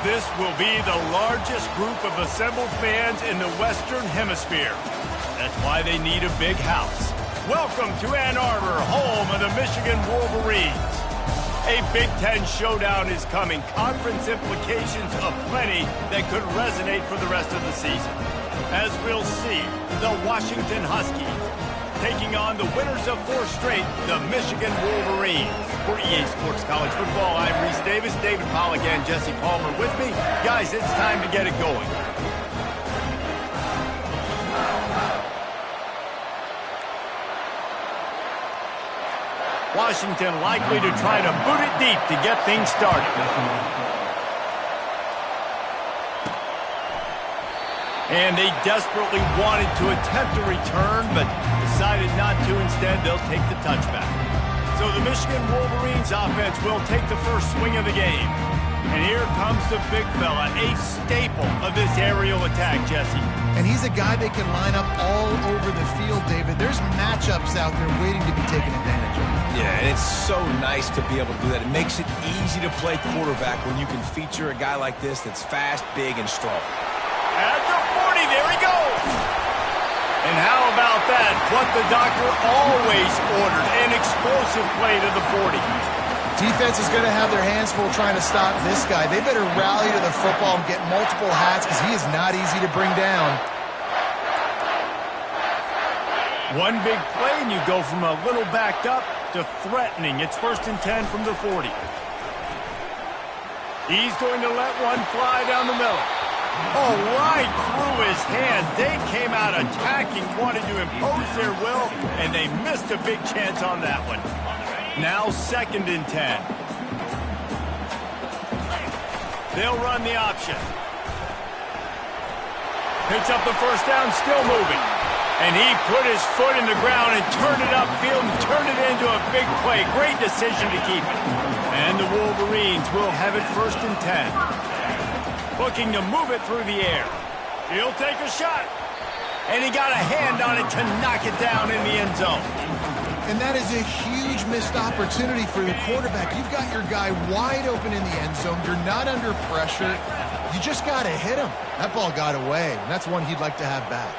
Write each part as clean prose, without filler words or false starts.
This will be the largest group of assembled fans in the Western Hemisphere. That's why they need a big house. Welcome to Ann Arbor, home of the Michigan Wolverines. A Big Ten showdown is coming. Conference implications aplenty that could resonate for the rest of the season. As we'll see, the Washington Huskies taking on the winners of 4 straight, the Michigan Wolverines. For EA Sports College Football, I'm Reese Davis, David Pollack, and Jesse Palmer with me. Guys, it's time to get it going. Washington likely to try to boot it deep to get things started. And they desperately wanted to attempt a return, but decided not to. Instead, they'll take the touchback. So the Michigan Wolverines offense will take the first swing of the game. And here comes the big fella, a staple of this aerial attack, Jesse. And he's a guy they can line up all over the field, David. There's matchups out there waiting to be taken advantage of. Yeah, and it's so nice to be able to do that. It makes it easy to play quarterback when you can feature a guy like this that's fast, big, and strong. At the 40, there he goes. And how about that? What the doctor always ordered, an explosive play to the 40. Defense is going to have their hands full trying to stop this guy. They better rally to the football and get multiple hats because he is not easy to bring down. One big play and you go from a little backed up to threatening. It's 1st and 10 from the 40. He's going to let one fly down the middle. Oh, right through his hand. They came out attacking, wanted to impose their will, and they missed a big chance on that one. Now 2nd and 10. They'll run the option. Picks up the first down, still moving. And he put his foot in the ground and turned it upfield and turned it into a big play. Great decision to keep it. And the Wolverines will have it 1st and 10. Looking to move it through the air. He'll take a shot. And he got a hand on it to knock it down in the end zone. And that is a huge missed opportunity for the quarterback. You've got your guy wide open in the end zone. You're not under pressure. You just got to hit him. That ball got away, and that's one he'd like to have back.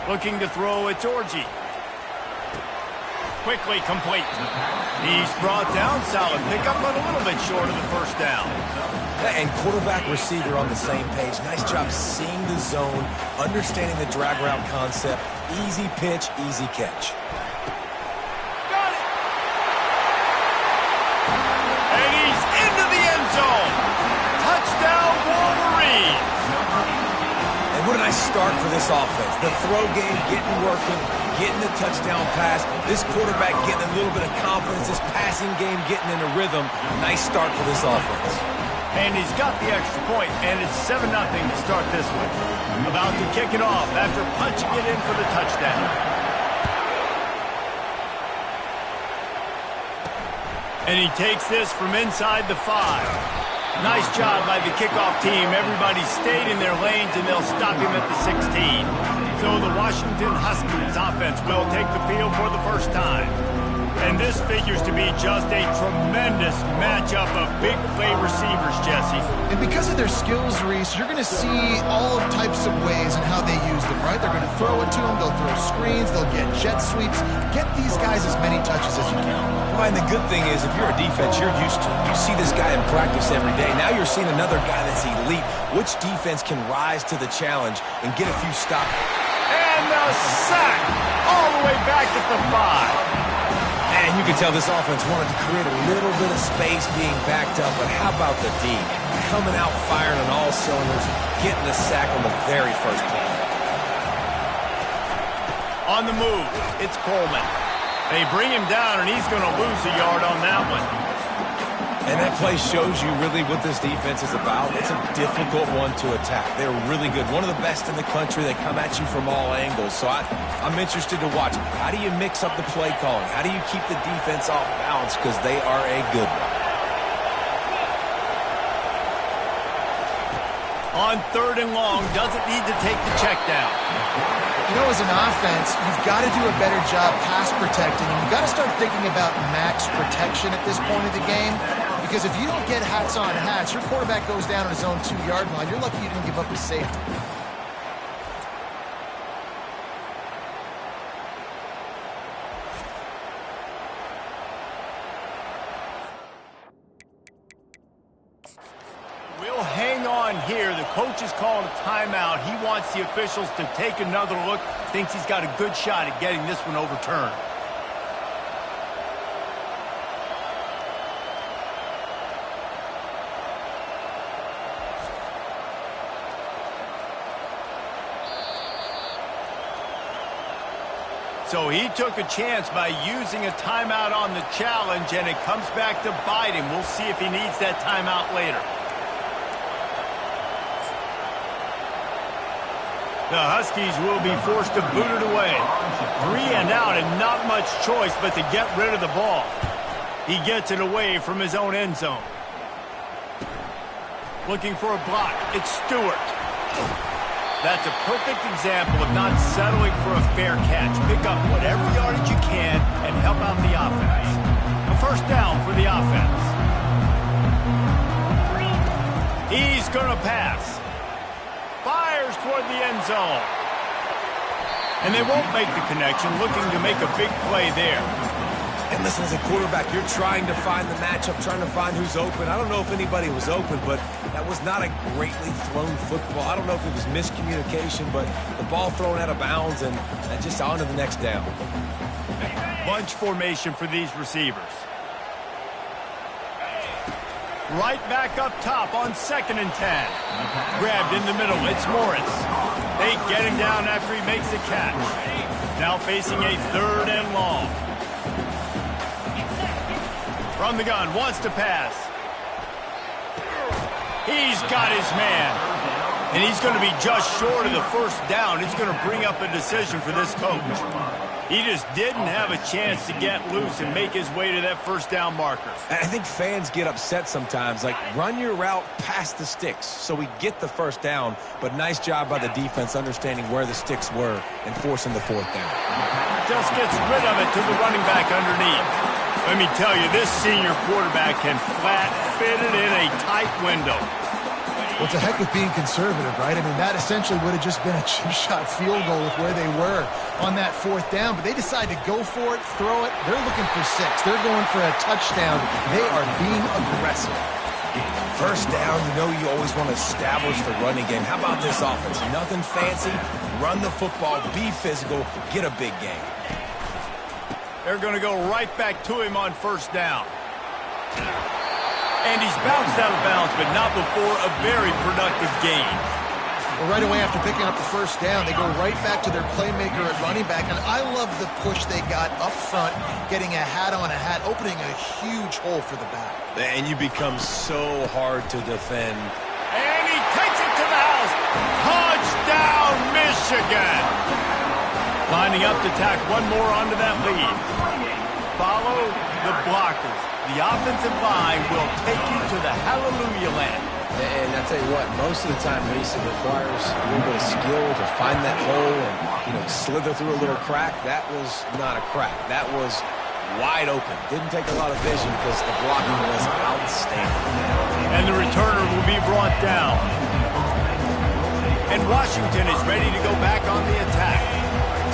Looking to throw, it's Orji. Quickly complete. He's brought down, solid pickup, but a little bit short of the first down. And quarterback receiver on the same page. Nice job seeing the zone, understanding the drag route concept. Easy pitch, easy catch. Got it! And he's into the end zone. Touchdown, Wolverines! And what a nice start for this offense. The throw game getting working, getting the touchdown pass. This quarterback getting a little bit of confidence. This passing game getting in a rhythm. Nice start for this offense. And he's got the extra point, and it's 7-0 to start this one. About to kick it off after punching it in for the touchdown. And he takes this from inside the 5. Nice job by the kickoff team. Everybody stayed in their lanes, and they'll stop him at the 16. So the Washington Huskies offense will take the field for the first time. And this figures to be just a tremendous matchup of big play receivers, Jesse. And because of their skills, Reese, you're going to see all types of ways and how they use them, right? They're going to throw it to them. They'll throw screens. They'll get jet sweeps. Get these guys as many touches as you can. Well, and the good thing is, if you're a defense, you're used to it. You see this guy in practice every day. Now you're seeing another guy that's elite. Which defense can rise to the challenge and get a few stops? And the sack all the way back at the 5. And you can tell this offense wanted to create a little bit of space being backed up, but how about the D? Coming out firing on all cylinders, getting the sack on the very first play. On the move, it's Coleman. They bring him down, and he's going to lose a yard on that one. And that play shows you really what this defense is about. It's a difficult one to attack. They're really good. One of the best in the country. They come at you from all angles. So I'm interested to watch. How do you mix up the play calling? How do you keep the defense off balance? Because they are a good one. On 3rd and long, doesn't need to take the check down. You know, as an offense, you've got to do a better job pass protecting, and you've got to start thinking about max protection at this point of the game. Because if you don't get hats on hats, your quarterback goes down on his own 2-yard line. You're lucky you didn't give up a safety. We'll hang on here. The coach is calling a timeout. He wants the officials to take another look. Thinks he's got a good shot at getting this one overturned. So he took a chance by using a timeout on the challenge, and it comes back to bite him. We'll see if he needs that timeout later. The Huskies will be forced to boot it away. 3 and out and not much choice but to get rid of the ball. He gets it away from his own end zone. Looking for a block. It's Stewart. That's a perfect example of not settling for a fair catch. Pick up whatever yardage you can and help out the offense. A first down for the offense. He's going to pass. Fires toward the end zone. And they won't make the connection, looking to make a big play there. And listen, as a quarterback, you're trying to find the matchup, trying to find who's open. I don't know if anybody was open, but that was not a greatly thrown football. I don't know if it was miscommunication, but the ball thrown out of bounds and just on to the next down. Bunch formation for these receivers. Right back up top on 2nd and 10. Grabbed in the middle. It's Morris. They get him down after he makes the catch. Now facing a 3rd and long. From the gun, wants to pass. He's got his man. And he's going to be just short of the first down. It's going to bring up a decision for this coach. He just didn't have a chance to get loose and make his way to that first down marker. I think fans get upset sometimes. Like, run your route past the sticks so we get the first down. But nice job by the defense understanding where the sticks were and forcing the 4th down. Just gets rid of it to the running back underneath. Let me tell you, this senior quarterback can flat fit it in a tight window. Well, it's a heck of being conservative, right? I mean, that essentially would have just been a chip-shot field goal with where they were on that 4th down. But they decide to go for it, throw it. They're looking for 6. They're going for a touchdown. They are being aggressive. First down, you know you always want to establish the running game. How about this offense? Nothing fancy. Run the football, be physical, get a big game. They're going to go right back to him on first down. And he's bounced out of bounds, but not before a very productive gain. Well, right away after picking up the first down, they go right back to their playmaker at running back. And I love the push they got up front, getting a hat on a hat, opening a huge hole for the back. And you become so hard to defend. And he takes it to the house. Touchdown, Michigan! Lining up to tack one more onto that lead. Follow the blockers. The offensive line will take you to the hallelujah land. And I tell you what, most of the time, Mason, requires a little bit of skill to find that hole and, slither through a little crack. That was not a crack. That was wide open. Didn't take a lot of vision because the blocking was outstanding. And the returner will be brought down. And Washington is ready to go back on the attack.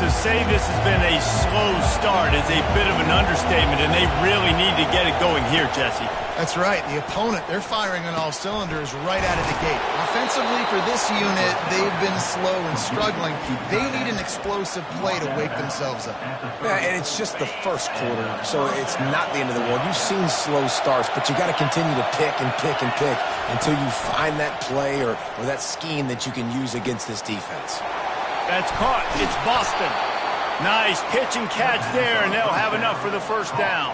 To say this has been a slow start is a bit of an understatement, and they really need to get it going here, Jesse. That's right. The opponent, they're firing on all cylinders right out of the gate. Offensively, for this unit, they've been slow and struggling. They need an explosive play to wake themselves up. Yeah, and it's just the first quarter, so it's not the end of the world. You've seen slow starts, but you got to continue to pick and pick and pick until you find that play or that scheme that you can use against this defense. That's caught. It's Boston. Nice pitch and catch there, and they'll have enough for the first down.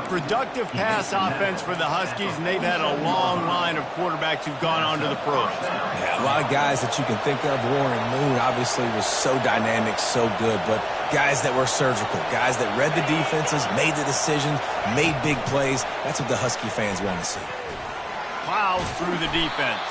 Productive pass offense for the Huskies, and they've had a long line of quarterbacks who've gone on to the pros. Yeah, a lot of guys that you can think of. Warren Moon obviously was so dynamic, so good, but guys that were surgical, guys that read the defenses, made the decisions, made big plays. That's what the Husky fans want to see. Plows through the defense.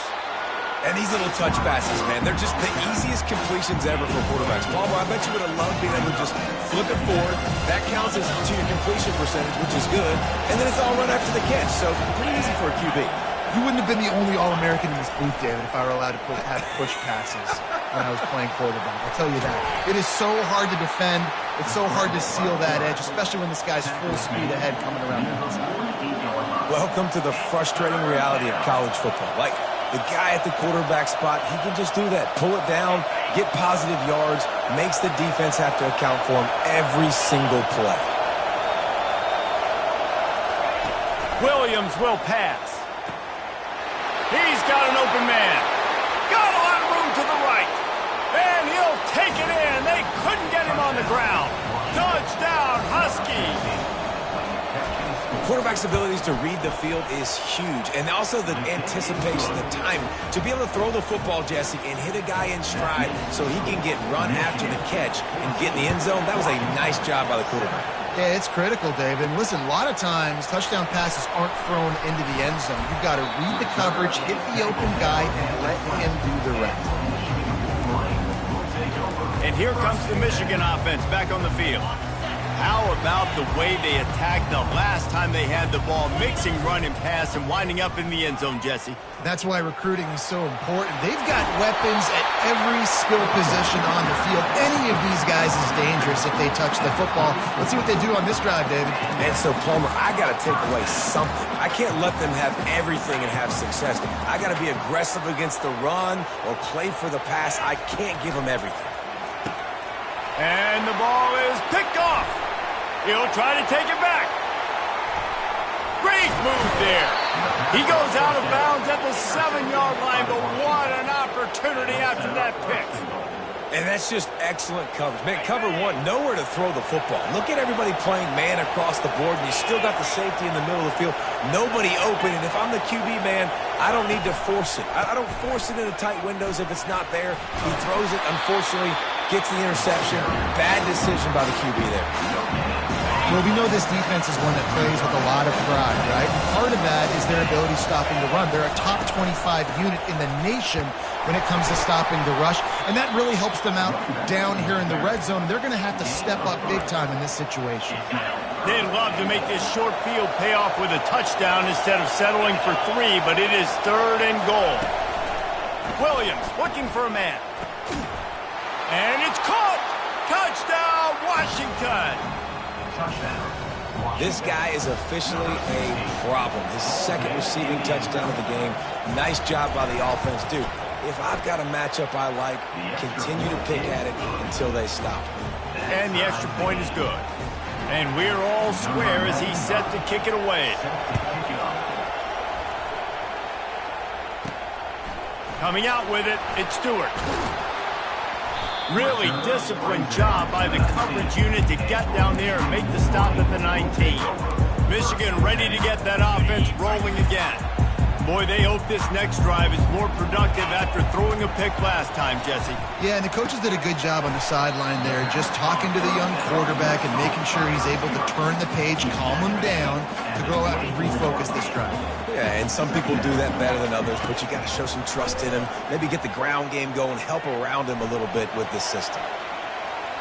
And these little touch passes, man, they're just the easiest completions ever for quarterbacks. Palmer, I bet you would have loved being able to just flip it forward. That counts as to your completion percentage, which is good. And then it's all right after the catch, so pretty easy for a QB. You wouldn't have been the only All-American in this booth, David, if I were allowed to have push passes when I was playing quarterback. I'll tell you that. It is so hard to defend. It's so hard to seal that edge, especially when this guy's full speed ahead coming around the outside. Welcome to the frustrating reality of college football. Like, the guy at the quarterback spot, he can just do that. Pull it down, get positive yards, makes the defense have to account for him every single play. Williams will pass. He's got an open man. Got a lot of room to the right. And he'll take it in. They couldn't get him on the ground. Touchdown, Husky. Quarterback's abilities to read the field is huge, and also the anticipation, the time to be able to throw the football, Jesse, and hit a guy in stride so he can get run after the catch and get in the end zone. That was a nice job by the quarterback. Yeah, it's critical, David. And listen, a lot of times touchdown passes aren't thrown into the end zone. You've got to read the coverage, hit the open guy, and let him do the rest. And here comes the Michigan offense back on the field. How about the way they attacked the last time they had the ball, mixing run and pass and winding up in the end zone, Jesse? That's why recruiting is so important. They've got weapons at every skill position on the field. Any of these guys is dangerous if they touch the football. Let's see what they do on this drive, David. And so, Palmer, I got to take away something. I can't let them have everything and have success. I got to be aggressive against the run or play for the pass. I can't give them everything. And the ball is picked off. He'll try to take it back. Great move there. He goes out of bounds at the 7-yard line, but what an opportunity after that pick. And that's just excellent coverage. Man, cover one, nowhere to throw the football. Look at everybody playing man across the board, and you still got the safety in the middle of the field. Nobody open, and if I'm the QB, man, I don't need to force it. I don't force it into tight windows if it's not there. He throws it, unfortunately, gets the interception. Bad decision by the QB there. Well, we know this defense is one that plays with a lot of pride, right? And part of that is their ability stopping the run. They're a top 25 unit in the nation when it comes to stopping the rush, and that really helps them out down here in the red zone. They're going to have to step up big time in this situation. They'd love to make this short field pay off with a touchdown instead of settling for 3, but it is 3rd and goal. Williams looking for a man. And it's caught! Touchdown, Washington! This guy is officially a problem. His 2nd receiving touchdown of the game. Nice job by the offense. Dude, if I've got a matchup I like, continue to pick at it until they stop. And the extra point is good. And we're all square as he's set to kick it away. Coming out with it, it's Stewart. Really disciplined job by the coverage unit to get down there and make the stop at the 19. Michigan ready to get that offense rolling again. Boy, they hope this next drive is more productive after throwing a pick last time, Jesse. Yeah, and the coaches did a good job on the sideline there, just talking to the young quarterback and making sure he's able to turn the page, calm him down, to go out and refocus this drive. Yeah, and some people do that better than others, but you got to show some trust in him. Maybe get the ground game going, help around him a little bit with this system.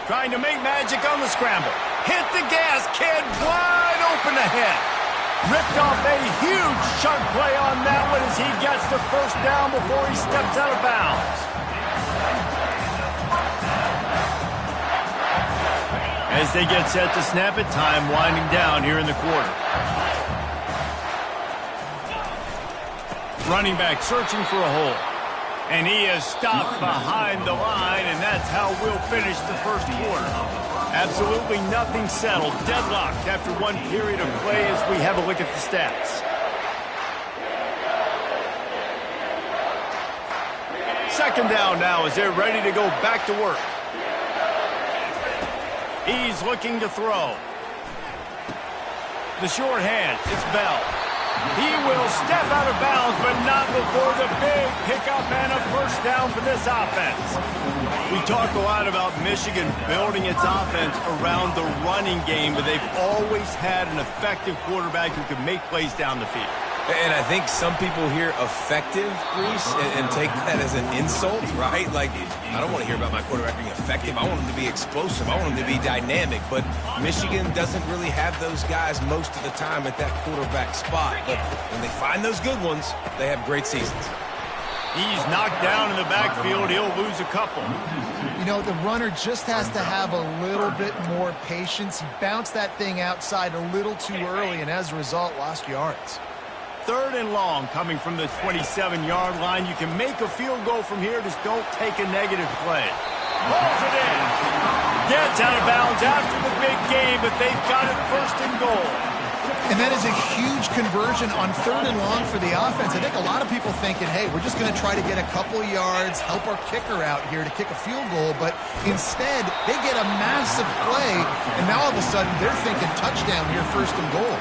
Trying to make magic on the scramble. Hit the gas, kid, wide open ahead. Ripped off a huge chunk play on that one as he gets the 1st down before he steps out of bounds. As they get set to snap it, time winding down here in the quarter. Running back searching for a hole. And he is stopped behind the line, and that's how we'll finish the 1st quarter. Absolutely nothing settled. Deadlocked after one period of play as we have a look at the stats. Second down now as they're ready to go back to work. He's looking to throw. The short hand, it's Bell. He will step out of bounds, but not before the big pickup and a 1st down for this offense. We talk a lot about Michigan building its offense around the running game, but they've always had an effective quarterback who can make plays down the field. And I think some people hear effective, Reese, and take that as an insult, right? Like, I don't want to hear about my quarterback being effective. I want him to be explosive. I want him to be dynamic. But Michigan doesn't really have those guys most of the time at that quarterback spot. But when they find those good ones, they have great seasons. He's knocked down in the backfield. He'll lose a couple. You know, the runner just has to have a little bit more patience. He bounced that thing outside a little too early, and as a result, lost yards. 3rd and long coming from the 27-yard line. You can make a field goal from here. Just don't take a negative play. Pulls it in. Gets out of bounds after the big game, but they've got it 1st and goal. And that is a huge conversion on 3rd and long for the offense. I think a lot of people thinking, hey, we're just going to try to get a couple of yards, help our kicker out here to kick a field goal. But instead, they get a massive play, and now all of a sudden they're thinking touchdown here, 1st and goal.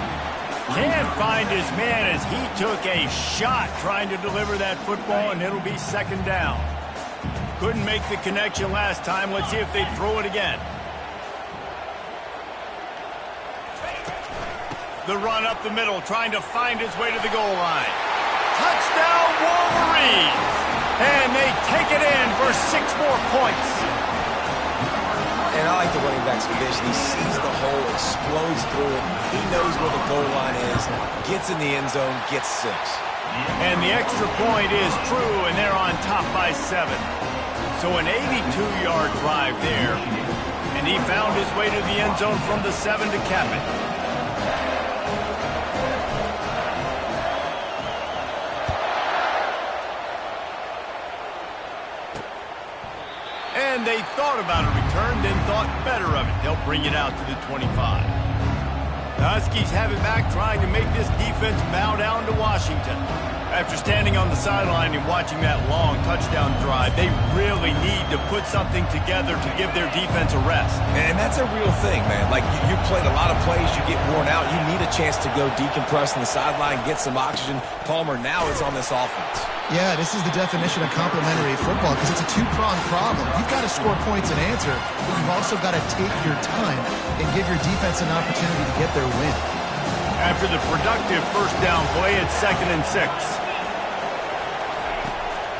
Can't find his man as he took a shot trying to deliver that football, and it'll be 2nd down. Couldn't make the connection last time. Let's see if they throw it again. The run up the middle, trying to find his way to the goal line. Touchdown, Wolverines! And they take it in for 6 more points. And I like the running back's vision. He sees the hole, explodes through it. He knows where the goal line is, gets in the end zone, gets 6. And the extra point is true, and they're on top by 7. So an 82-yard drive there. And he found his way to the end zone from the 7 to cap it. And they thought about a return, then thought better of it. They'll bring it out to the 25. The Huskies have it back, trying to make this defense bow down to Washington. After standing on the sideline and watching that long touchdown drive, they really need to put something together to give their defense a rest. And that's a real thing, man. Like, you played a lot of plays, you get worn out. You need a chance to go decompress on the sideline, get some oxygen. Palmer now is on this offense. Yeah, this is the definition of complementary football because it's a two-pronged problem. You've got to score points and answer, but you've also got to take your time and give your defense an opportunity to get their win. After the productive 1st down play, it's 2nd and 6.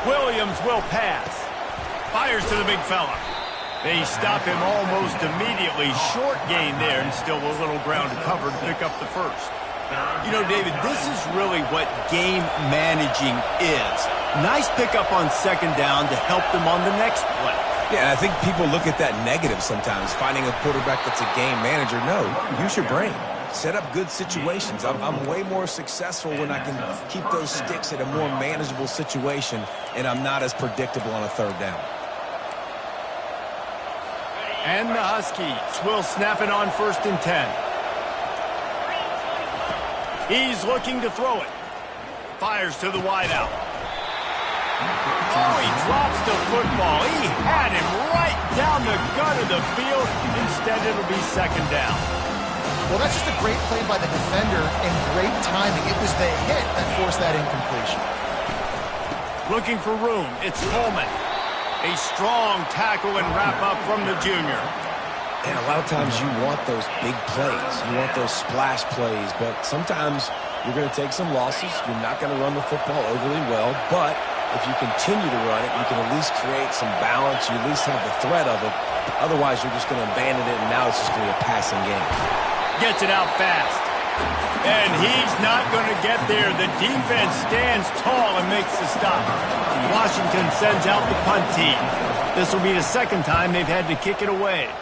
Williams will pass. Fires to the big fella. They stop him almost immediately. Short gain there, and still a little ground to cover to pick up the 1st. You know, David, this is really what game managing is. Nice pickup on 2nd down to help them on the next play. Yeah, I think people look at that negative sometimes, finding a quarterback that's a game manager. No, use your brain. Set up good situations. I'm way more successful when I can keep those sticks at a more manageable situation, and I'm not as predictable on a 3rd down. And the Huskies will snap it on 1st and 10. He's looking to throw it. Fires to the wideout. Oh, he drops the football. He had him right down the gut of the field. Instead, it'll be 2nd down. Well, that's just a great play by the defender and great timing. It was the hit that forced that incompletion. Looking for room. It's Coleman. A strong tackle and wrap up from the junior. And a lot of times you want those big plays. You want those splash plays. But sometimes you're going to take some losses. You're not going to run the football overly well. But if you continue to run it, you can at least create some balance. You at least have the threat of it. Otherwise, you're just going to abandon it, and now it's just going to be a passing game. Gets it out fast. And he's not going to get there. The defense stands tall and makes the stop. Washington sends out the punt team. This will be the 2nd time they've had to kick it away.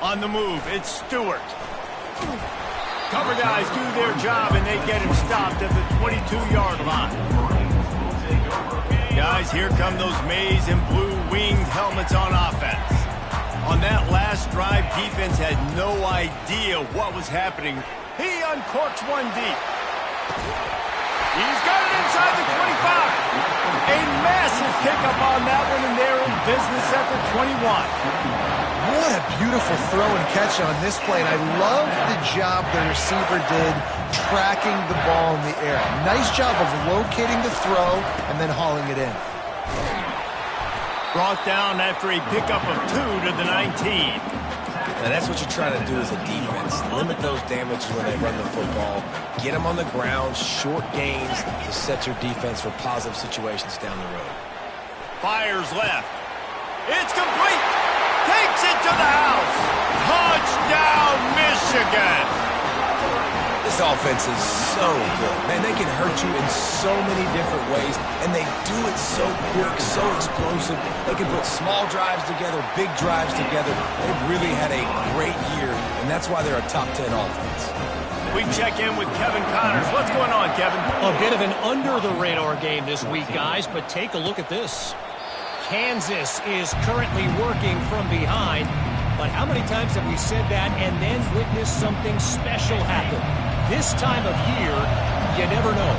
On the move, it's Stewart. Cover guys do their job, and they get him stopped at the 22-yard line. Guys, here come those maize and blue winged helmets on offense. On that last drive, defense had no idea what was happening. He uncorks one deep. He's got it inside the 25. A massive pickup on that one, and they're in business at the 21. What a beautiful throw and catch on this play, and I love the job the receiver did tracking the ball in the air. Nice job of locating the throw and then hauling it in. Brought down after a pickup of 2 to the 19. And that's what you're trying to do as a defense. Limit those damages when they run the football. Get them on the ground, short gains to set your defense for positive situations down the road. Fires left. It's complete. Takes it to the house. Touchdown, Michigan. This offense is so good. Man, they can hurt you in so many different ways, and they do it so quick, so explosive. They can put small drives together, big drives together. They've really had a great year, and that's why they're a top 10 offense. We check in with Kevin Connors. What's going on, Kevin? A bit of an under-the-radar game this week, guys, but take a look at this. Kansas is currently working from behind, but how many times have we said that and then witnessed something special happen? This time of year, you never know.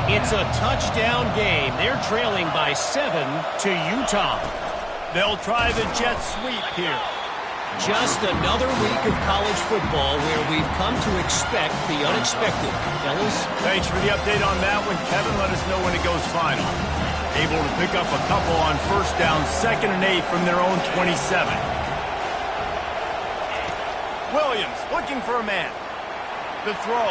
It's a touchdown game. They're trailing by 7 to Utah. They'll try the jet sweep here. Just another week of college football where we've come to expect the unexpected. Fellas? Thanks for the update on that one, Kevin. Let us know when it goes final. Able to pick up a couple on first down, 2nd and 8 from their own 27. Williams looking for a man. The throw.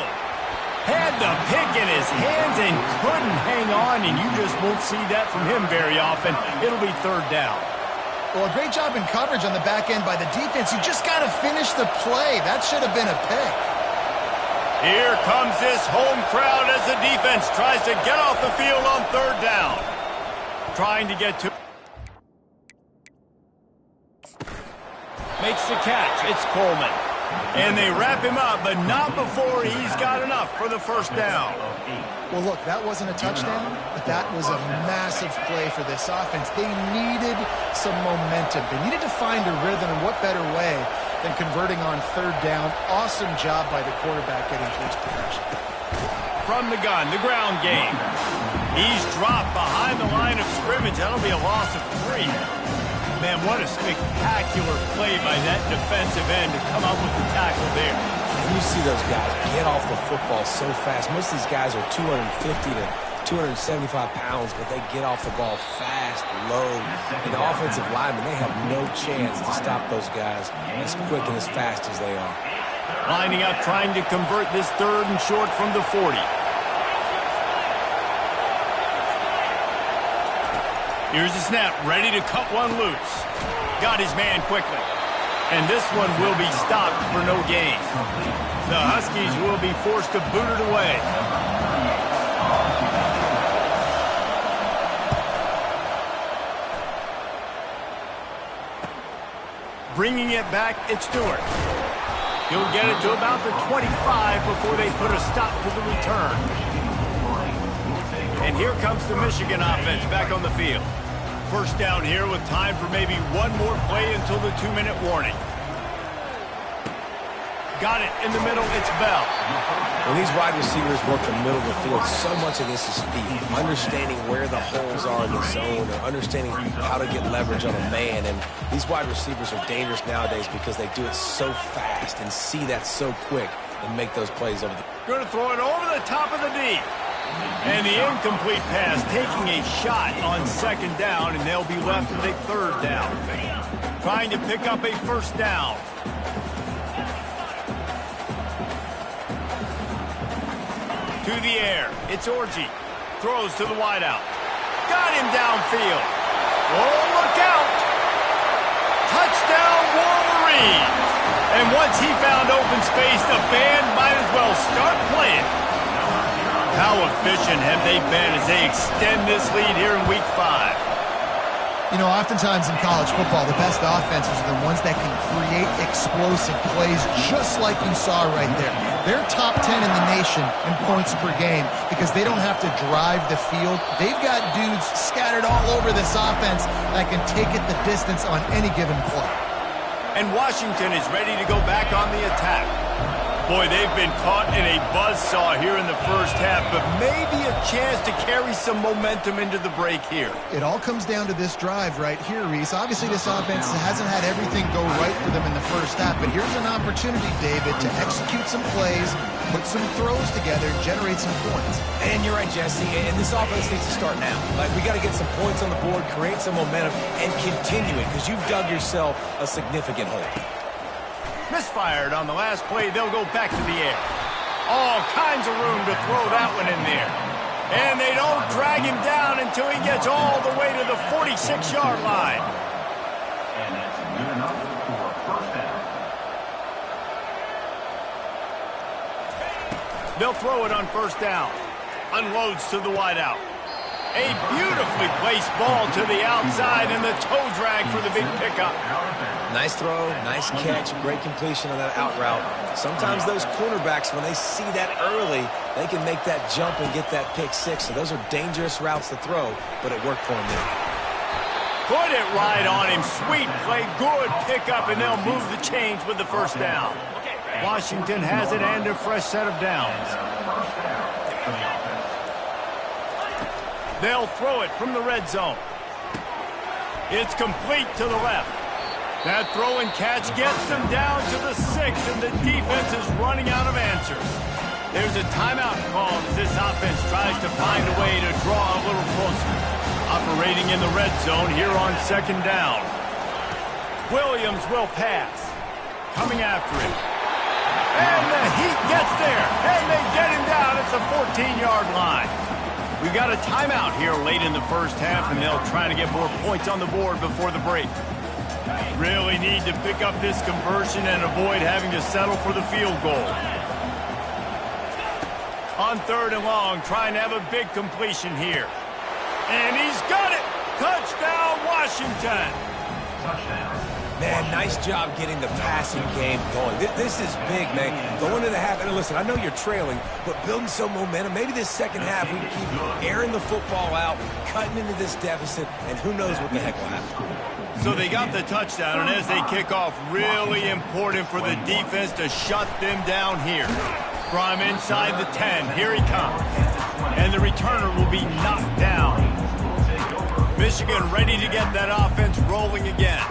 Had the pick in his hands and couldn't hang on, and you just won't see that from him very often. It'll be 3rd down. Well, a great job in coverage on the back end by the defense. You just got to finish the play. That should have been a pick. Here comes this home crowd as the defense tries to get off the field on 3rd down. Trying to get to... Makes the catch. It's Coleman. And they wrap him up, but not before he's got enough for the 1st down. Well, look, that wasn't a touchdown, but that was a massive play for this offense. They needed some momentum. They needed to find a rhythm, and what better way than converting on 3rd down. Awesome job by the quarterback getting through his progression. From the gun, the ground game. He's dropped behind the line of scrimmage. That'll be a loss of 3. Man, what a spectacular play by that defensive end to come up with the tackle there. And you see those guys get off the football so fast. Most of these guys are 250 to 275 pounds, but they get off the ball fast, low. And the offensive linemen, they have no chance to stop those guys as quick and as fast as they are. Lining up, trying to convert this 3rd and short from the 40. Here's the snap, ready to cut one loose. Got his man quickly. And this one will be stopped for no gain. The Huskies will be forced to boot it away. Bringing it back, it's Stewart. He'll get it to about the 25 before they put a stop to the return. And here comes the Michigan offense back on the field. 1st down here with time for maybe one more play until the 2-minute warning. Got it in the middle, it's Bell. When these wide receivers work the middle of the field, so much of this is feet. Understanding where the holes are in the zone, or understanding how to get leverage on a man. And these wide receivers are dangerous nowadays because they do it so fast and see that so quick and make those plays over the... Going to throw it over the top of the D. And the incomplete pass taking a shot on 2nd down, and they'll be left with a 3rd down. Trying to pick up a 1st down. To the air, it's Orji. Throws to the wideout. Got him downfield. Oh, look out! Touchdown, Wolverines! And once he found open space, the band might as well start playing. How efficient have they been as they extend this lead here in Week 5? You know, oftentimes in college football, the best offenses are the ones that can create explosive plays just like you saw right there. They're top 10 in the nation in points per game because they don't have to drive the field. They've got dudes scattered all over this offense that can take it the distance on any given play. And Washington is ready to go back on the attack. Boy, they've been caught in a buzzsaw here in the 1st half, but maybe a chance to carry some momentum into the break here. It all comes down to this drive right here, Reese. Obviously, this offense hasn't had everything go right for them in the 1st half, but here's an opportunity, David, to execute some plays, put some throws together, generate some points. And you're right, Jesse, and this offense needs to start now. Like, we got to get some points on the board, create some momentum, and continue it, because you've dug yourself a significant hole. Misfired on the last play. They'll go back to the air. All kinds of room to throw that one in there. And they don't drag him down until he gets all the way to the 46-yard line. And that's good enough for a first down. They'll throw it on first down. Unloads to the wideout. A beautifully placed ball to the outside and the toe drag for the big pickup. Nice throw, nice catch, great completion on that out route. Sometimes those cornerbacks, when they see that early, they can make that jump and get that pick six. So those are dangerous routes to throw, but it worked for him there. Put it right on him. Sweet play, good pickup, and they'll move the chains with the first down. Washington has it and a fresh set of downs. They'll throw it from the red zone. It's complete to the left. That throw and catch gets them down to the 6, and the defense is running out of answers. There's a timeout called as this offense tries to find a way to draw a little closer. Operating in the red zone here on second down. Williams will pass. Coming after him. And the Heat gets there, and they get him down at the 14-yard line. We've got a timeout here late in the first half, and they'll try to get more points on the board before the break. Really need to pick up this conversion and avoid having to settle for the field goal. On third and long, trying to have a big completion here. And he's got it! Touchdown, Washington! Touchdown. Man, nice job getting the passing game going. This is big, man. Going to the half, and listen, I know you're trailing, but building some momentum. Maybe this second half we can keep airing the football out, cutting into this deficit, and who knows what the heck will happen. So they got the touchdown, and as they kick off, really important for the defense to shut them down here. From inside the 10, here he comes. And the returner will be knocked down. Michigan ready to get that offense rolling again.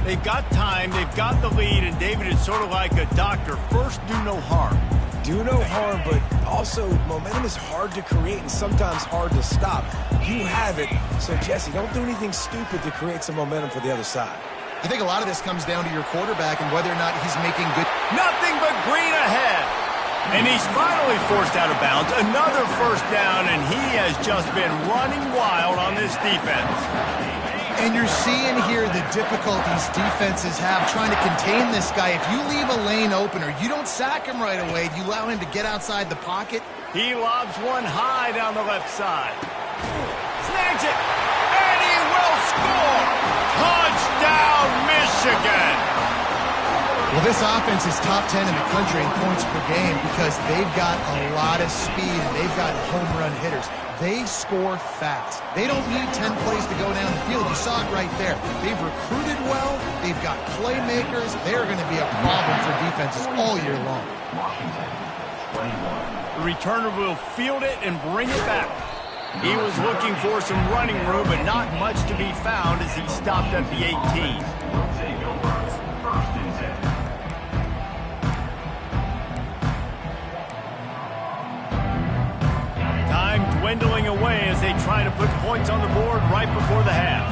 They've got time, they've got the lead, and David is sort of like a doctor. First, do no harm. Do no harm, but also momentum is hard to create and sometimes hard to stop. You have it, so Jesse, don't do anything stupid to create some momentum for the other side. I think a lot of this comes down to your quarterback and whether or not he's making good... Nothing but green ahead. And he's finally forced out of bounds. Another first down, and he has just been running wild on this defense. And you're seeing here the difficulties defenses have trying to contain this guy. If you leave a lane open or you don't sack him right away, you allow him to get outside the pocket. He lobs one high down the left side. Snags it, and he will score! Touchdown, Michigan! Well, this offense is top 10 in the country in points per game because they've got a lot of speed and they've got home run hitters. They score fast. They don't need 10 plays to go down the field. You saw it right there. They've recruited well. They've got playmakers. They're going to be a problem for defenses all year long. The returner will field it and bring it back. He was looking for some running room, but not much to be found as he stopped at the 18. Time dwindling away as they try to put points on the board right before the half.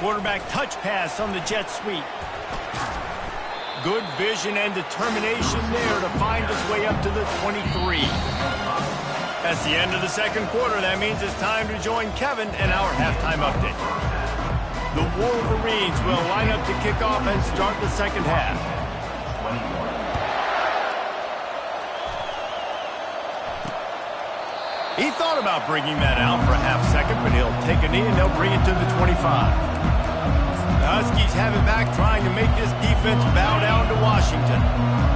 Quarterback touch pass on the jet sweep. Good vision and determination there to find his way up to the 23. That's the end of the second quarter. That means it's time to join Kevin and our halftime update. The Wolverines will line up to kick off and start the second half. He thought about bringing that out for a half second, but he'll take a knee and they'll bring it to the 25. The Huskies have it back, trying to make this defense bow down to Washington.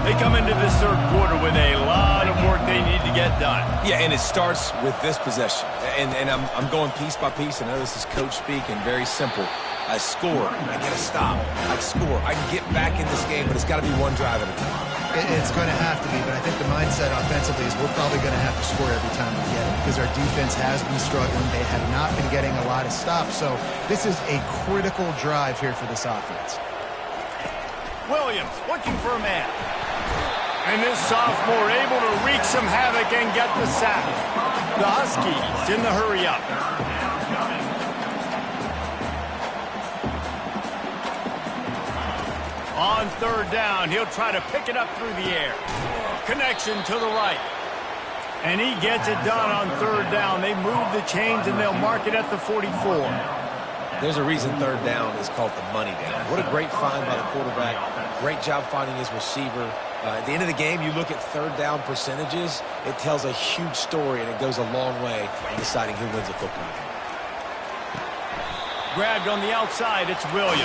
They come into this third quarter with a lot of work they need to get done. Yeah, and it starts with this possession. And I'm going piece by piece. I know this is coach speak and very simple. I score, I get a stop. I score, I can get back in this game, but it's got to be one drive at a time. It's going to have to be, but I think the mindset offensively is we're probably going to have to score every time we get it because our defense has been struggling. They have not been getting a lot of stops, so this is a critical drive here for this offense. Williams looking for a man. And this sophomore able to wreak some havoc and get the sack. The Huskies in the hurry up. on third down. He'll try to pick it up through the air. Connection to the right. And he gets it done on third down. They move the chains, and they'll mark it at the 44. There's a reason third down is called the money down. What a great find by the quarterback. Great job finding his receiver. At the end of the game, you look at third down percentages, it tells a huge story, and it goes a long way in deciding who wins a football game. Grabbed on the outside, it's Williams.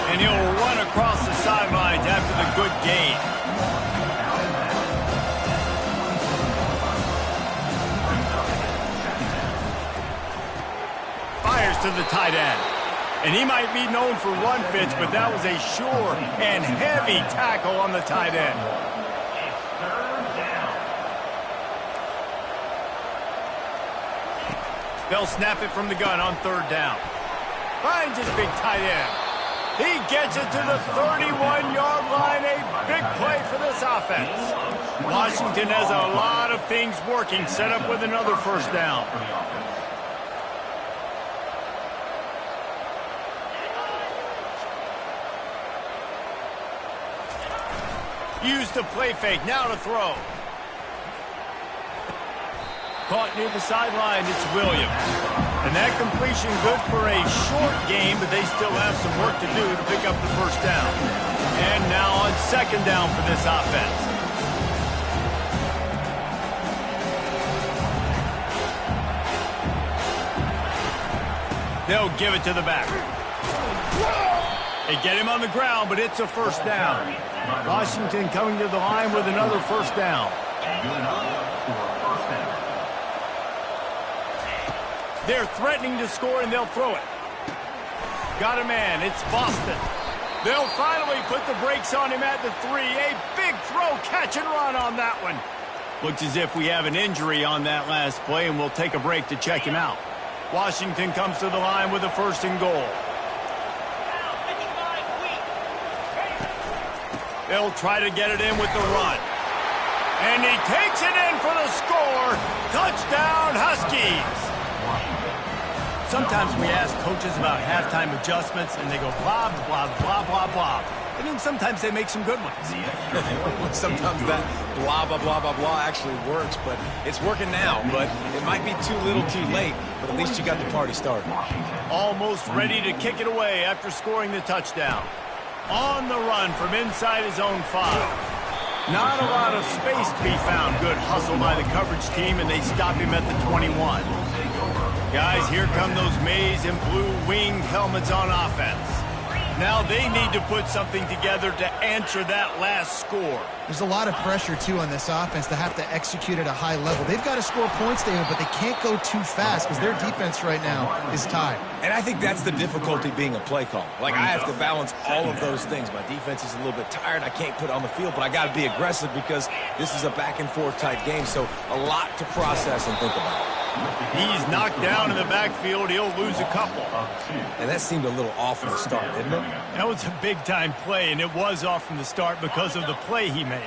And he'll run across the sidelines after the good gain. Fires to the tight end. And he might be known for run fits, but that was a sure and heavy tackle on the tight end. They'll snap it from the gun on third down. Finds his big tight end. He gets it to the 31-yard line. A big play for this offense. Washington has a lot of things working, set up with another first down. Use the play fake, now to throw. Caught near the sideline, it's Williams. And that completion good for a short game, but they still have some work to do to pick up the first down. And now on second down for this offense. They'll give it to the back. They get him on the ground, but it's a first down. Washington coming to the line with another first down. They're threatening to score, and they'll throw it. Got a man. It's Boston. They'll finally put the brakes on him at the 3. A big throw, catch and run on that one. Looks as if we have an injury on that last play, and we'll take a break to check him out. Washington comes to the line with a first and goal. They'll try to get it in with the run. And he takes it in for the score. Touchdown, Huskies. Sometimes we ask coaches about halftime adjustments, and they go blah, blah, blah, blah, blah. And then sometimes they make some good ones. Sometimes that blah, blah, blah, blah, blah actually works, but it's working now. But it might be too little too late, but at least you got the party started. Almost ready to kick it away after scoring the touchdown. On the run from inside his own 5. Not a lot of space to be found. Good hustle by the coverage team, and they stop him at the 21. Guys, here come those maize and blue winged helmets on offense. Now they need to put something together to answer that last score. There's a lot of pressure, too, on this offense to have to execute at a high level. They've got to score points, David, but they can't go too fast because their defense right now is tied. And I think that's the difficulty being a play call. Like, I have to balance all of those things. My defense is a little bit tired. I can't put it on the field, but I got to be aggressive because this is a back-and-forth type game, so a lot to process and think about. He's knocked down in the backfield. He'll lose a couple. And that seemed a little off from the start, didn't it? That was a big-time play, and it was off from the start because of the play he made.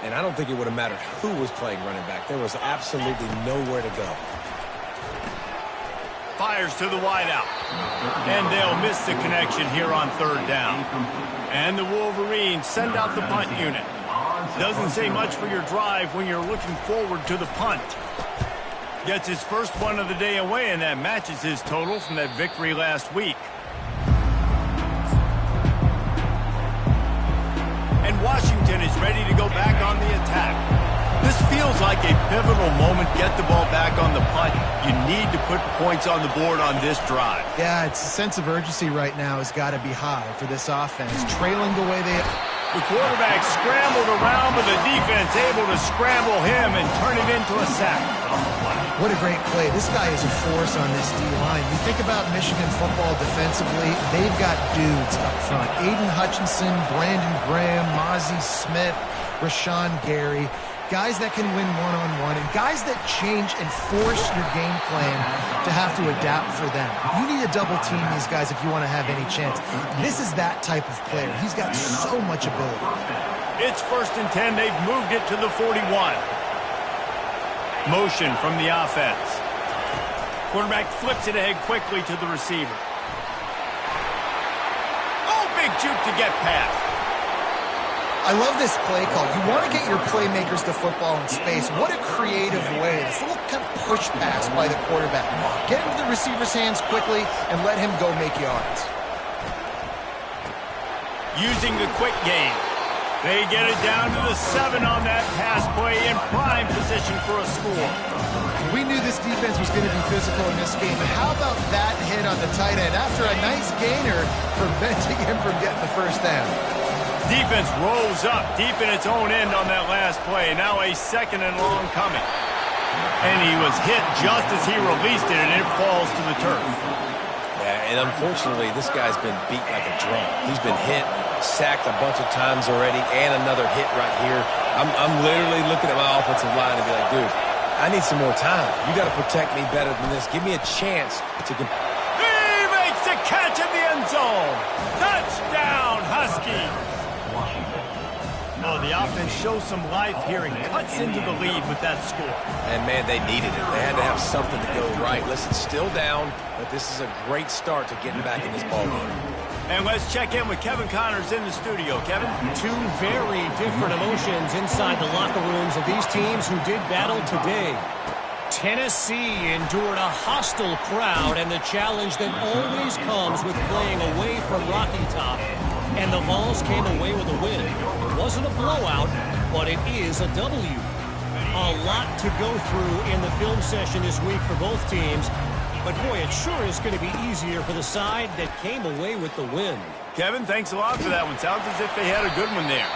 And I don't think it would have mattered who was playing running back. There was absolutely nowhere to go. Fires to the wideout. And they'll miss the connection here on third down. And the Wolverines send out the punt unit. Doesn't say much for your drive when you're looking forward to the punt. Gets his first one of the day away, and that matches his total from that victory last week. And Washington is ready to go back on the attack. This feels like a pivotal moment. Get the ball back on the punt. You need to put points on the board on this drive. Yeah, it's a sense of urgency right now has got to be high for this offense. Trailing the way they... The quarterback scrambled around, but the defense able to scramble him and turn it into a sack. What a great play. This guy is a force on this D-line. You think about Michigan football defensively, they've got dudes up front. Aiden Hutchinson, Brandon Graham, Mozzie Smith, Rashawn Gary. Guys that can win one-on-one and guys that change and force your game plan to have to adapt for them. You need to double-team these guys if you want to have any chance. This is that type of player. He's got so much ability. It's 1st and 10. They've moved it to the 41. Motion from the offense. Quarterback flips it ahead quickly to the receiver. Oh, big juke to get past. I love this play call. You want to get your playmakers to football in space. What a creative way. This little kind of push pass by the quarterback. Get into the receiver's hands quickly and let him go make yards. Using the quick game. They get it down to the 7 on that pass play in prime position for a score. We knew this defense was going to be physical in this game. How about that hit on the tight end after a nice gainer preventing him from getting the first down? Defense rolls up deep in its own end on that last play. Now a 2nd and long coming. And he was hit just as he released it, and it falls to the turf. Yeah, and unfortunately, this guy's been beat like a drum. He's been hit, sacked a bunch of times already, and another hit right here. I'm literally looking at my offensive line and be like, dude, I need some more time. You got to protect me better than this. Give me a chance to compete. He makes the catch in the end zone. Touchdown, Huskies. Oh, the offense shows some life here and cuts into the lead with that score. And, man, they needed it. They had to have something to go right. Listen, still down, but this is a great start to getting back in this ballgame. And let's check in with Kevin Connors in the studio. Kevin? Two very different emotions inside the locker rooms of these teams who did battle today. Tennessee endured a hostile crowd and the challenge that always comes with playing away from Rocky Top. And the Vols came away with a win. It wasn't a blowout, but it is a W. A lot to go through in the film session this week for both teams. But, boy, it sure is going to be easier for the side that came away with the win. Kevin, thanks a lot for that one. Sounds as if they had a good one there.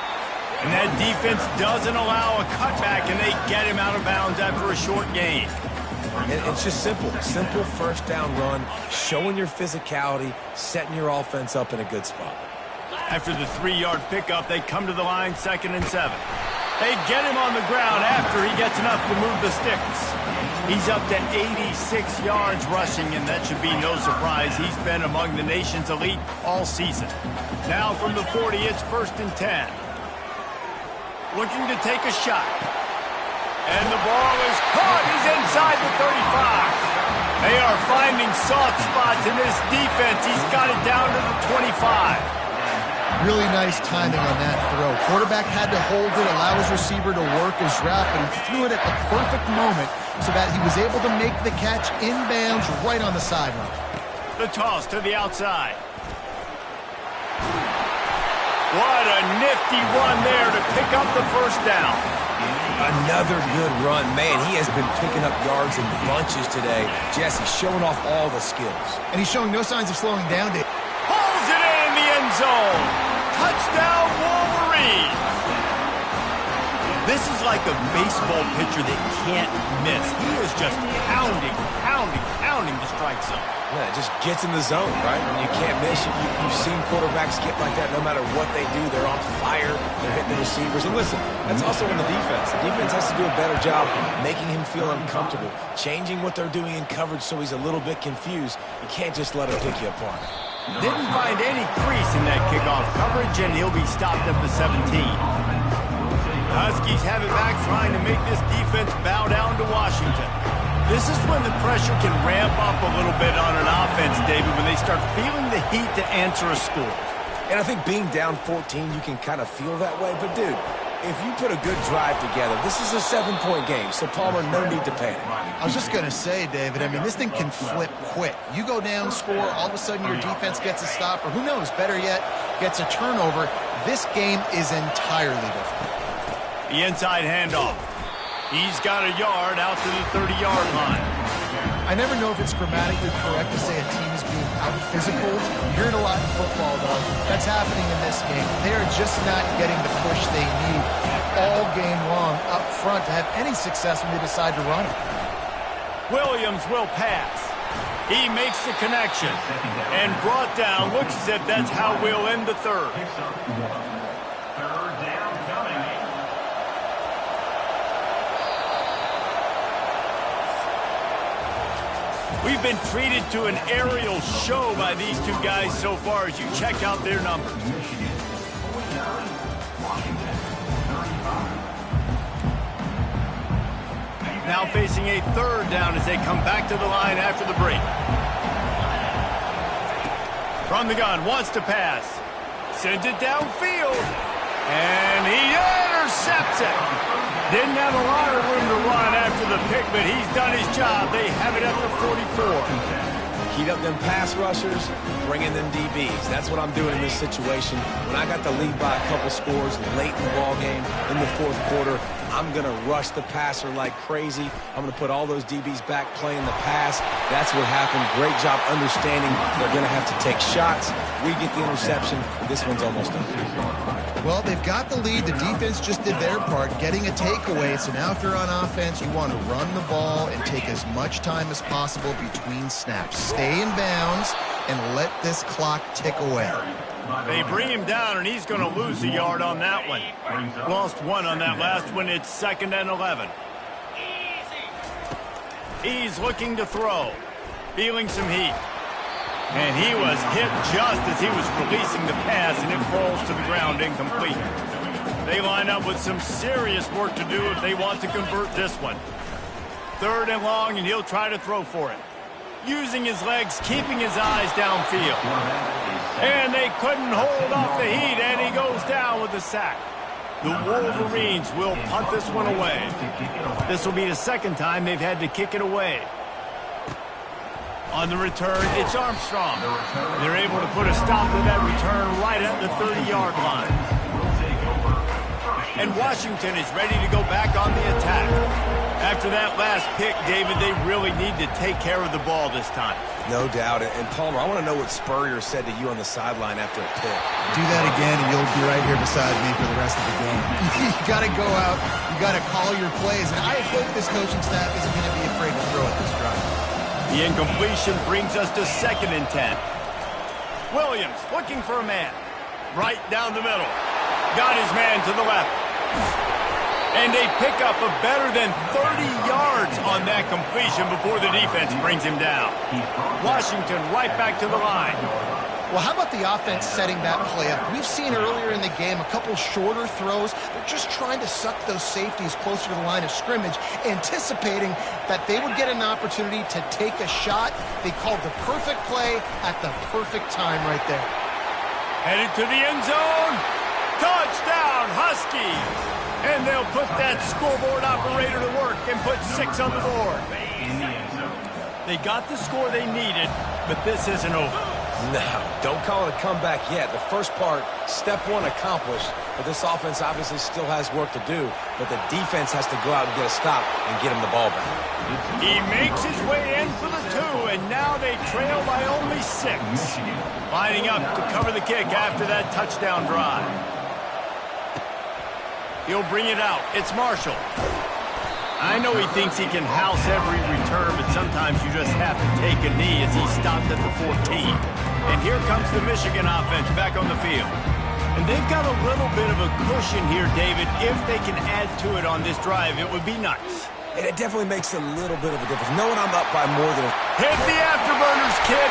And that defense doesn't allow a cutback, and they get him out of bounds after a short gain. It's just simple. Simple first down run, showing your physicality, setting your offense up in a good spot. After the 3-yard pickup, they come to the line 2nd and 7. They get him on the ground after he gets enough to move the sticks. He's up to 86 yards rushing, and that should be no surprise. He's been among the nation's elite all season. Now from the 40, it's 1st and 10. Looking to take a shot. And the ball is caught. He's inside the 35. They are finding soft spots in this defense. He's got it down to the 25. Really nice timing on that throw. Quarterback had to hold it, allow his receiver to work his route, but he threw it at the perfect moment so that he was able to make the catch inbounds right on the sideline. The toss to the outside. What a nifty run there to pick up the first down. Another good run. Man, he has been picking up yards in bunches today. Jesse showing off all the skills. And he's showing no signs of slowing down. Pulls it in the end zone. Touchdown, Wolverines. This is like a baseball pitcher that can't miss. He is just pounding the strike zone. Yeah, it just gets in the zone, right? When you can't miss, you've seen quarterbacks get like that no matter what they do. They're on fire. They're hitting the receivers. And listen, that's also on the defense. The defense has to do a better job making him feel uncomfortable, changing what they're doing in coverage so he's a little bit confused. You can't just let him pick you apart. Didn't find any crease in that kickoff coverage, and he'll be stopped at the 17. Huskies have it back, trying to make this defense bow down to Washington. This is when the pressure can ramp up a little bit on an offense, David, when they start feeling the heat to answer a score. And I think being down 14, you can kind of feel that way. But, dude, if you put a good drive together, this is a 7-point game, so Palmer, no need to panic. I was just going to say, David, I mean, this thing can flip quick. You go down, score, all of a sudden your defense gets a stop, or who knows, better yet, gets a turnover. This game is entirely different. The inside handoff. He's got a yard out to the 30-yard line. I never know if it's grammatically correct to say a team is being out-physical. You hear it a lot in football, though. That's happening in this game. They are just not getting the push they need all game long up front to have any success when they decide to run it. Williams will pass. He makes the connection and brought down. Looks as if that's how we'll end the third. We've been treated to an aerial show by these two guys so far as you check out their numbers. Now facing a 3rd down as they come back to the line after the break. From the gun, wants to pass. Sends it downfield. And he intercepts it. Didn't have a lot of room to run after the pick, but he's done his job. They have it at the 44. Heat up them pass rushers, bring in them DBs. That's what I'm doing in this situation. When I got the lead by a couple scores late in the ball game in the fourth quarter, I'm going to rush the passer like crazy. I'm going to put all those DBs back playing the pass. That's what happened. Great job understanding they're going to have to take shots. We get the interception. This one's almost done. Well, they've got the lead. The defense just did their part, getting a takeaway. So now if you're on offense, you want to run the ball and take as much time as possible between snaps. Stay in bounds and let this clock tick away. They bring him down, and he's going to lose a yard on that one. Lost one on that last one. It's 2nd and 11. He's looking to throw. Feeling some heat. And he was hit just as he was releasing the pass, and it falls to the ground incomplete. They line up with some serious work to do if they want to convert this one. 3rd and long, and he'll try to throw for it. Using his legs, keeping his eyes downfield. And they couldn't hold off the heat, and he goes down with a sack. The Wolverines will punt this one away. This will be the 2nd time they've had to kick it away. On the return, it's Armstrong. They're able to put a stop to that return right at the 30-yard line. And Washington is ready to go back on the attack. After that last pick, David, they really need to take care of the ball this time. No doubt. And Palmer, I want to know what Spurrier said to you on the sideline after a pick. Do that again, and you'll be right here beside me for the rest of the game. You got to go out. You got to call your plays. And I hope this coaching staff isn't going to be afraid to throw at this drive. The incompletion brings us to 2nd and 10. Williams looking for a man. Right down the middle. Got his man to the left. And they pick up a better than 30 yards on that completion before the defense brings him down. Washington right back to the line. Well, how about the offense setting that play up? We've seen earlier in the game a couple shorter throws. They're just trying to suck those safeties closer to the line of scrimmage, anticipating that they would get an opportunity to take a shot. They called the perfect play at the perfect time right there. Headed to the end zone. Touchdown, Huskies. And they'll put that scoreboard operator to work and put 6 on the board. They got the score they needed, but this isn't over. No, don't call it a comeback yet. The first part, step 1 accomplished, but this offense obviously still has work to do, but the defense has to go out and get a stop and get him the ball back. He makes his way in for the 2, and now they trail by only 6. Lining up to cover the kick after that touchdown drive. He'll bring it out. It's Marshall. I know he thinks he can house every return, but sometimes you just have to take a knee as he stopped at the 14. And here comes the Michigan offense back on the field. And they've got a little bit of a cushion here, David. If they can add to it on this drive, it would be nice. And it definitely makes a little bit of a difference. Knowing I'm up by more than Hit the afterburners, kid.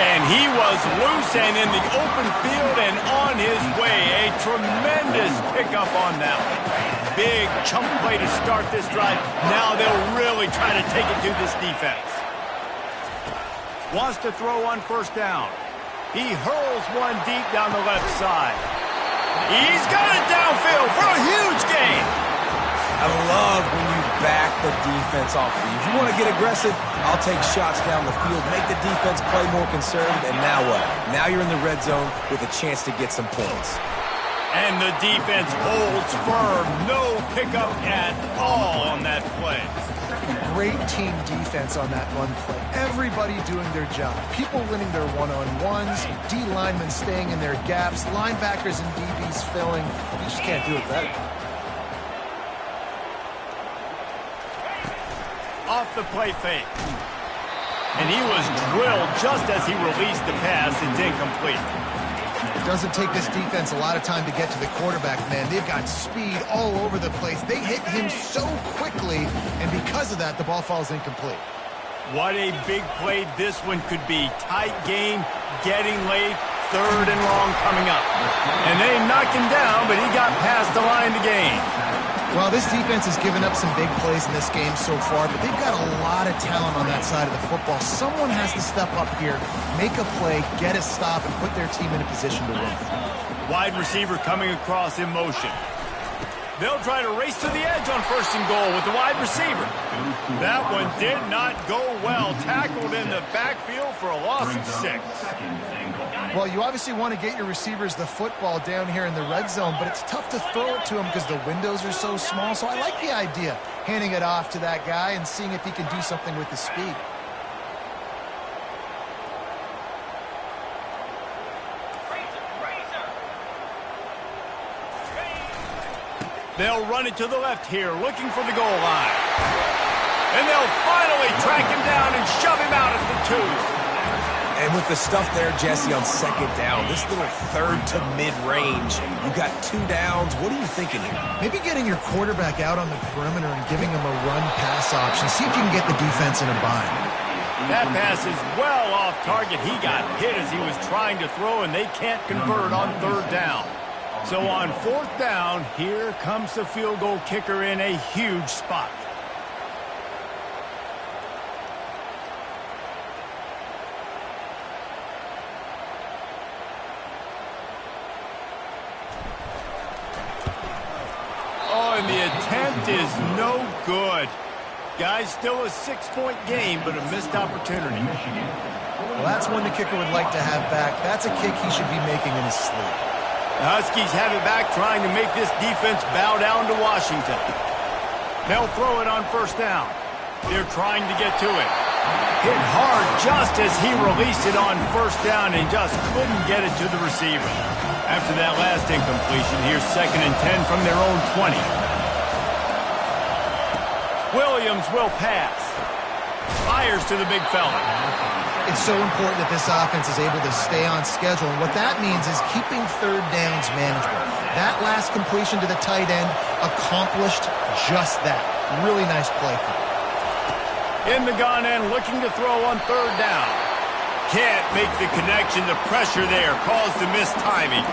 And he was loose and in the open field and on his way. A tremendous pickup on that one. Big chunk play to start this drive. Now they'll really try to take it to this defense. Wants to throw on 1st down. He hurls one deep down the left side. He's got it downfield for a huge gain. I love when you back the defense off of you. If you want to get aggressive, I'll take shots down the field, make the defense play more conservative, and now what? Now you're in the red zone with a chance to get some points. And the defense holds firm. No pickup at all on that play. Great team defense on that run play. Everybody doing their job. People winning their one-on-ones, D linemen staying in their gaps, linebackers and DBs filling. You just can't do it better. Off the play fake. And he was drilled just as he released the pass. It's incomplete. It doesn't take this defense a lot of time to get to the quarterback, man. They've got speed all over the place. They hit him so quickly, and because of that, the ball falls incomplete. What a big play this one could be. Tight game, getting late, 3rd and long coming up. And they knocked him down, but he got past the line to gain. Well, this defense has given up some big plays in this game so far, but they've got a lot of talent on that side of the football. Someone has to step up here, make a play, get a stop, and put their team in a position to win. Wide receiver coming across in motion. They'll try to race to the edge on 1st and goal with the wide receiver. That one did not go well. Tackled in the backfield for a loss of 6. Well, you obviously want to get your receivers the football down here in the red zone, but it's tough to throw it to them because the windows are so small. So I like the idea, handing it off to that guy and seeing if he can do something with his speed. They'll run it to the left here, looking for the goal line. And they'll finally track him down and shove him out at the 2. And with the stuff there, Jesse, on 2nd down, this little 3rd to mid-range, you got 2 downs. What are you thinking here? Maybe getting your quarterback out on the perimeter and giving him a run-pass option. See if you can get the defense in a bind. That pass is well off target. He got hit as he was trying to throw, and they can't convert on 3rd down. So on 4th down, here comes the field goal kicker in a huge spot. Oh, and the attempt is no good. Guys, still a 6-point game, but a missed opportunity. Well, that's one the kicker would like to have back. That's a kick he should be making in his sleep. The Huskies have it back, trying to make this defense bow down to Washington. They'll throw it on 1st down. They're trying to get to it. Hit hard just as he released it on 1st down and just couldn't get it to the receiver. After that last incompletion, here's 2nd and 10 from their own 20. Williams will pass. Fires to the big fella. It's so important that this offense is able to stay on schedule, and what that means is keeping 3rd downs manageable. That last completion to the tight end accomplished just that. Really nice play. In the gun end, looking to throw on 3rd down. Can't make the connection. The pressure there caused the missed timing.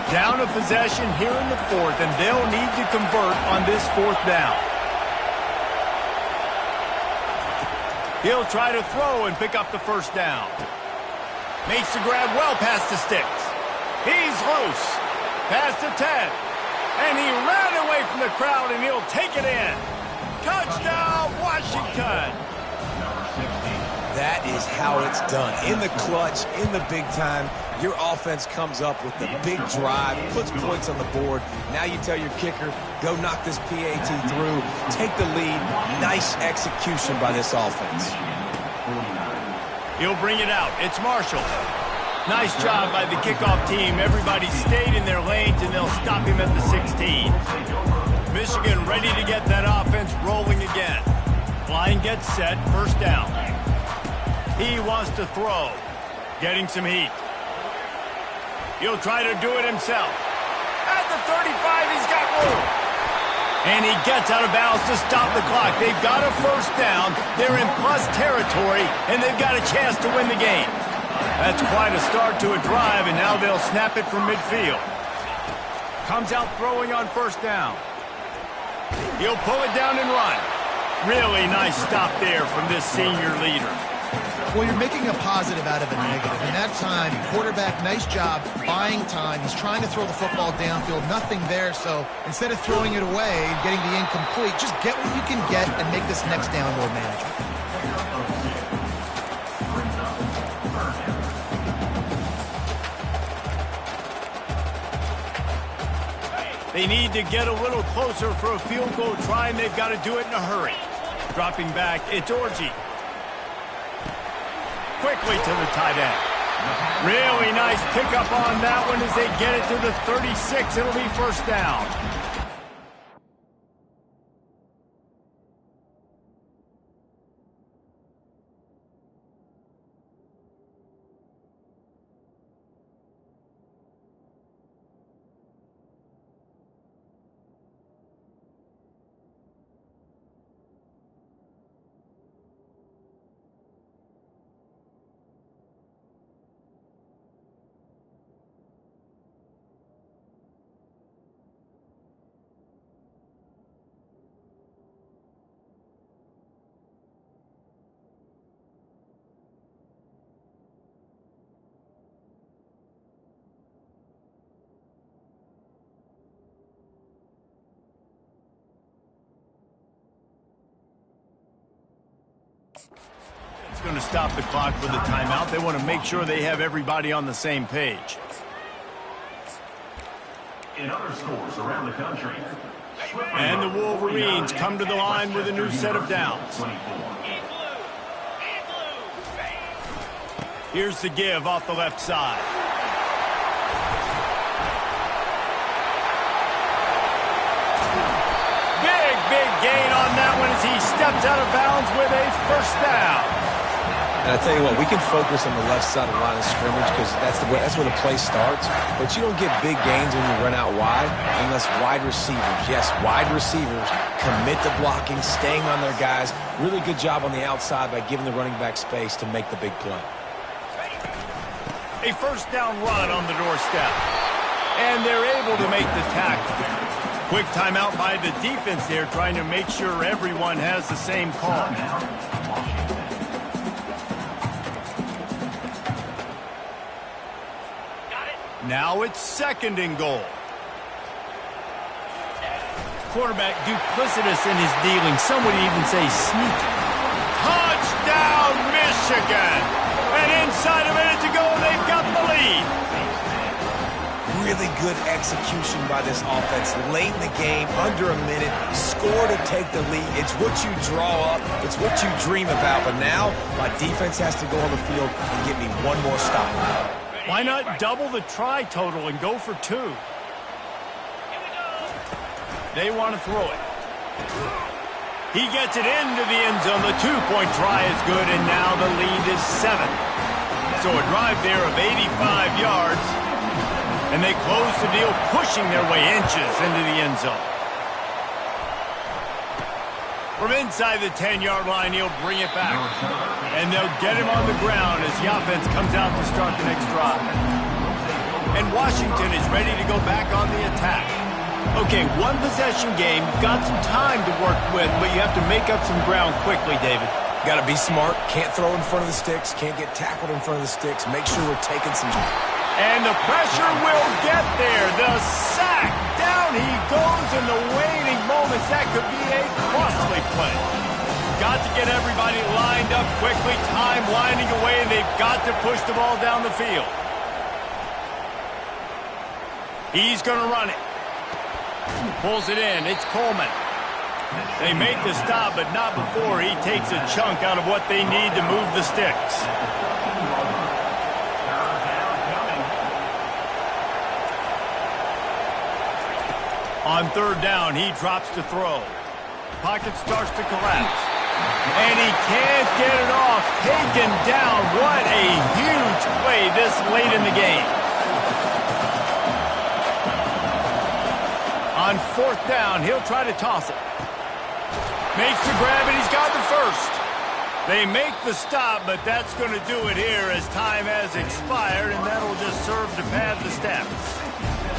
Down a possession here in the 4th, and they'll need to convert on this 4th down. He'll try to throw and pick up the 1st down. Makes the grab well past the sticks. He's loose. Past the 10. And he ran away from the crowd, and he'll take it in. Touchdown, Washington. That is how it's done. In the clutch, in the big time, your offense comes up with the big drive, puts points on the board. Now you tell your kicker, go knock this PAT through, take the lead. Nice execution by this offense. He'll bring it out. It's Marshall. Nice job by the kickoff team. Everybody stayed in their lanes, and they'll stop him at the 16. Michigan ready to get that offense rolling again. Line gets set, 1st down. He wants to throw. Getting some heat. He'll try to do it himself. At the 35, he's got room. And he gets out of bounds to stop the clock. They've got a 1st down. They're in plus territory, and they've got a chance to win the game. That's quite a start to a drive, and now they'll snap it from midfield. Comes out throwing on 1st down. He'll pull it down and run. Really nice stop there from this senior leader. Well, you're making a positive out of a negative. In that time, quarterback, nice job, buying time. He's trying to throw the football downfield, nothing there. So instead of throwing it away and getting the incomplete, just get what you can get and make this next down more manageable. They need to get a little closer for a field goal try, and they've got to do it in a hurry. Dropping back, it's Orji. Quickly to the tight end. Really nice pickup on that one as they get it to the 36. It'll be 1st down. going to stop the clock with a timeout. They want to make sure they have everybody on the same page. In other scores around the country. And the Wolverines come to the line with a new set of downs. Here's the give off the left side. Big gain on that one as he steps out of bounds with a first down. And I tell you what, we can focus on the left side of the line of scrimmage because that's where the play starts. But you don't get big gains when you run out wide unless wide receivers, yes, wide receivers, commit to blocking, staying on their guys. Really good job on the outside by giving the running back space to make the big play. A first down run on the doorstep. And they're able to make the tackle. Quick timeout by the defense there, trying to make sure everyone has the same call. Now it's second and goal. Quarterback duplicitous in his dealing. Some would even say sneaky. Touchdown, Michigan! And inside a minute to go, they've got the lead. Really good execution by this offense. Late in the game, under a minute, score to take the lead. It's what you draw up. It's what you dream about. But now, my defense has to go on the field and get me one more stop. Why not double the try total and go for 2? They want to throw it. He gets it into the end zone. The 2-point try is good, and now the lead is 7. So a drive there of 85 yards. And they close the deal, pushing their way inches into the end zone. From inside the 10-yard line, he'll bring it back. And they'll get him on the ground as the offense comes out to start the next drive. And Washington is ready to go back on the attack. Okay, one possession game. You've got some time to work with, but you have to make up some ground quickly, David. Got to be smart. Can't throw in front of the sticks. Can't get tackled in front of the sticks. Make sure we're taking some... And the pressure will get there. The sack. Down he goes in the waiting moments. That could be a costly play. Got to get everybody lined up quickly. Time winding away, and they've got to push the ball down the field. He's going to run it. Pulls it in. It's Coleman. They make the stop, but not before he takes a chunk out of what they need to move the sticks. On third down, he drops to throw. Pocket starts to collapse. And he can't get it off. Taken down. What a huge play this late in the game. On fourth down, he'll try to toss it. Makes the grab, and he's got the first. They make the stop, but that's going to do it here as time has expired, and that'll just serve to pad the stats.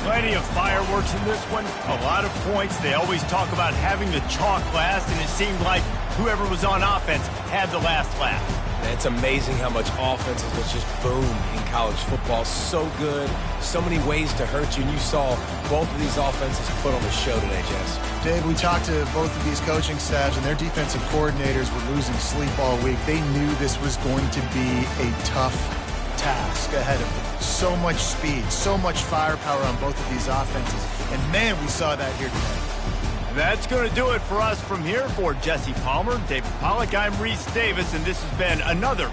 Plenty of fireworks in this one. A lot of points. They always talk about having the chalk last, and it seemed like whoever was on offense had the last laugh. It's amazing how much offenses will just boom in college football. So good. So many ways to hurt you. And you saw both of these offenses put on the show today, Jess. Dave, we talked to both of these coaching staffs, and their defensive coordinators were losing sleep all week. They knew this was going to be a tough task ahead of them. So much speed, so much firepower on both of these offenses. And, man, we saw that here today. That's going to do it for us from here. For Jesse Palmer, David Pollack, I'm Reese Davis, and this has been another